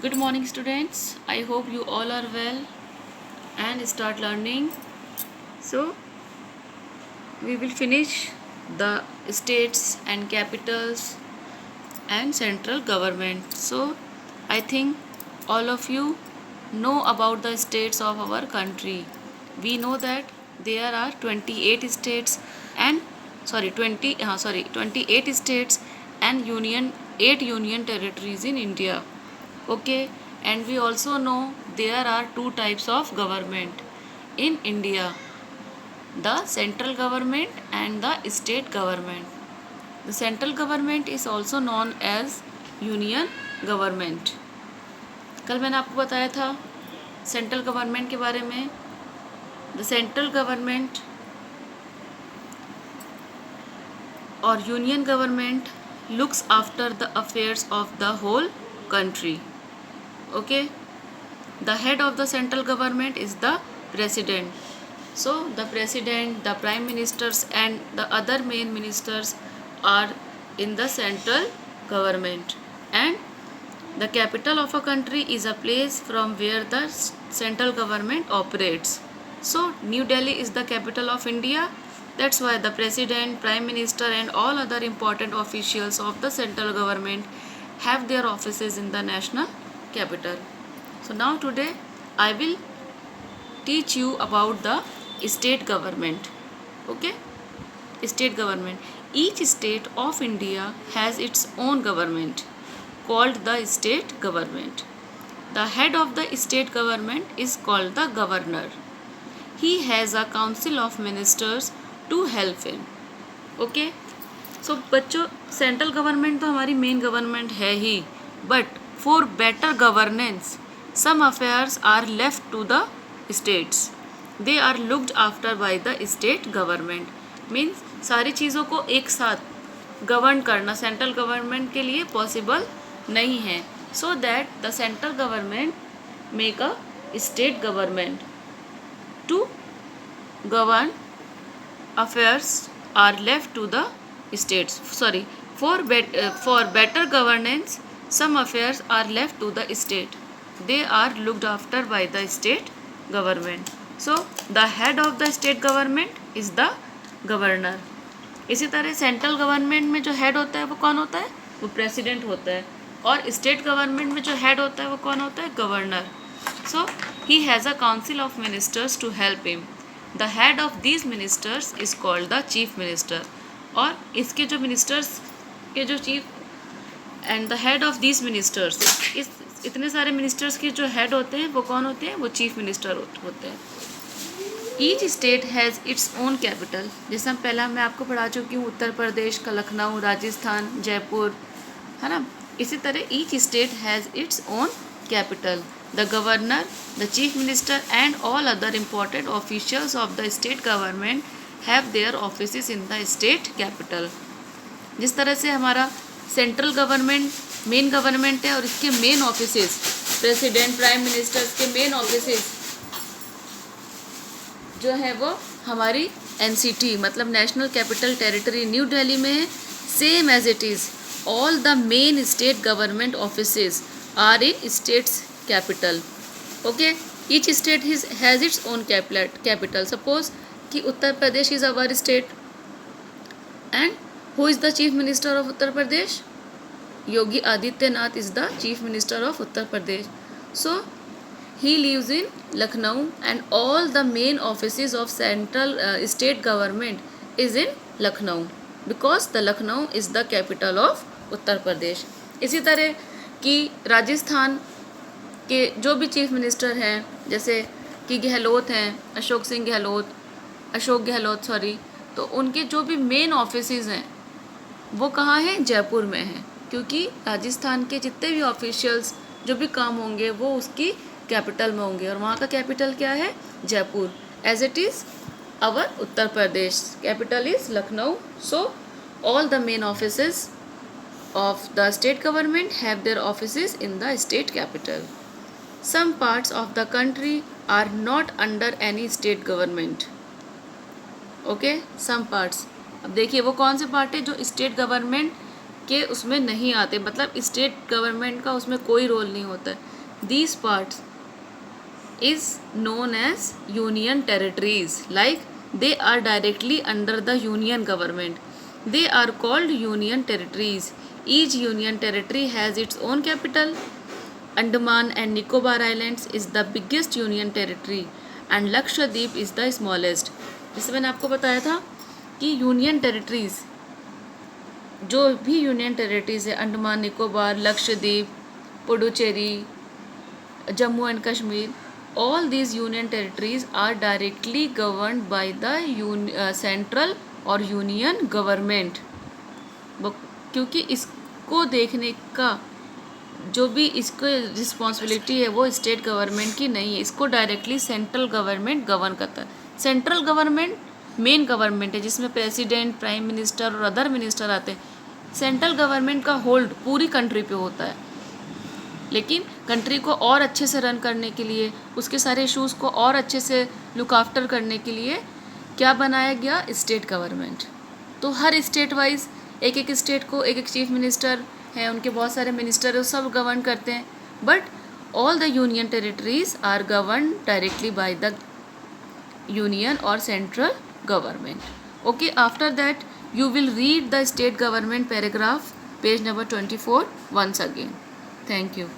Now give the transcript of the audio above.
Good morning, students. I hope you all are well and start learning. So, we will finish the states and capitals and central government. So, I think all of you know about the states of our country. We know that there are 28 states and 28 states and 8 union territories in India. Okay, and we also know there are two types of government in India, the central government and the state government. The central government is also known as union government. कल मैंने आपको बताया था central government के बारे में. The central government और union government looks after the affairs of the whole country. Okay, the head of the central government is the president. So the president, the prime ministers and the other main ministers are in the central government, and the capital of a country is a place from where the central government operates. So New Delhi is the capital of India. That's why the president, prime minister and all other important officials of the central government have their offices in the national capital. So now today I will teach you about the state government. Okay, state government. Each state of India has its own government called the state government. The head of the state government is called the governor. He has a council of ministers to help him. Okay, so बच्चों central government तो हमारी main government है ही, but for better governance some affairs are left to the states. They are looked after by the state government. Means सारी चीज़ों को एक साथ गवर्न करना सेंट्रल गवर्नमेंट के लिए पॉसिबल नहीं है. So that the central government make a state government to govern affairs are left to the states. For better governance some affairs are left to the state. They are looked after by the state government. So the head of the state government is the governor. इसी तरह central government में जो head होता है वो कौन होता है? वो प्रेसिडेंट होता है. और स्टेट गवर्नमेंट में जो हेड होता है वो कौन होता है? Governor. So he has a council of ministers to help him. The head of these ministers is called the chief minister. और इसके जो मिनिस्टर्स के जो chief and the head of these ministers, इस इतने सारे मिनिस्टर्स के जो हेड होते हैं वो कौन होते हैं? वो चीफ मिनिस्टर होते हैं. Each state has its own capital. जैसे पहला मैं आपको पढ़ा चुकी हूँ, उत्तर प्रदेश का लखनऊ, राजस्थान जयपुर, है ना. इसी तरह each state has its own capital. The governor, the chief minister and all other important officials of the state government have their offices in the state capital. जिस तरह से हमारा सेंट्रल गवर्नमेंट मेन गवर्नमेंट है और इसके main offices president, prime ministers के main offices जो है वो हमारी एनसीटी मतलब national capital territory New Delhi में है. Same as it is all the main state government offices are in states capital. Okay, each state has its own capital. Suppose कि Uttar Pradesh is our state and who is the chief minister of Uttar Pradesh? Yogi Adityanath is the chief minister of Uttar Pradesh. So he lives in Lucknow and all the main offices of central state government is in Lucknow because the Lucknow is the capital of Uttar Pradesh. इसी तरह कि राजस्थान के जो भी chief minister हैं जैसे कि गहलोत हैं, अशोक गहलोत तो उनके जो भी मेन ऑफिसेज हैं वो कहाँ हैं? जयपुर में हैं. क्योंकि राजस्थान के जितने भी ऑफिशियल्स जो भी काम होंगे वो उसकी कैपिटल में होंगे और वहाँ का कैपिटल क्या है? Jaipur. As it is our Uttar Pradesh capital is Lucknow. So all the main offices of the state government have their offices in the state capital. Some parts of the country are not under any state government. Okay, some parts. अब देखिए वो कौन से part है जो state government के उसमें नहीं आते, मतलब स्टेट गवर्नमेंट का उसमें कोई रोल नहीं होता है। These parts is known as union territories, like they are directly under the union government. They are called union territories. Each union territory has its own capital. Andaman and Nicobar Islands is the biggest union territory and Lakshadweep is the smallest. जैसे मैंने आपको बताया था कि union territories, जो भी union territories है, Andaman Nicobar, Lakshadweep, Puducherry, Jammu and Kashmir, all these union territories are directly governed by the central और यूनियन गवर्नमेंट। क्योंकि इसको देखने का जो भी इसको रिस्पॉन्सिबिलिटी है वो स्टेट गवर्नमेंट की नहीं है, इसको डायरेक्टली सेंट्रल गवर्नमेंट गवर्न करता है। सेंट्रल गवर्नमेंट मेन गवर्नमेंट है जिसमें प्रेसिडेंट, प्राइम मिनिस्टर और अदर मिनिस्टर आते हैं। सेंट्रल गवर्नमेंट का होल्ड पूरी कंट्री पे होता है, लेकिन कंट्री को और अच्छे से रन करने के लिए, उसके सारे इश्यूज़ को और अच्छे से लुक आफ्टर करने के लिए क्या बनाया गया, स्टेट गवर्नमेंट। तो हर स्टेट वाइज एक एक स्टेट को एक एक चीफ मिनिस्टर हैं, उनके बहुत सारे मिनिस्टर है, सब गवर्न करते हैं, but all the union territories are govern directly by the union और central government. Okay, after that you will read the state government paragraph, page number 24 once again. Thank you.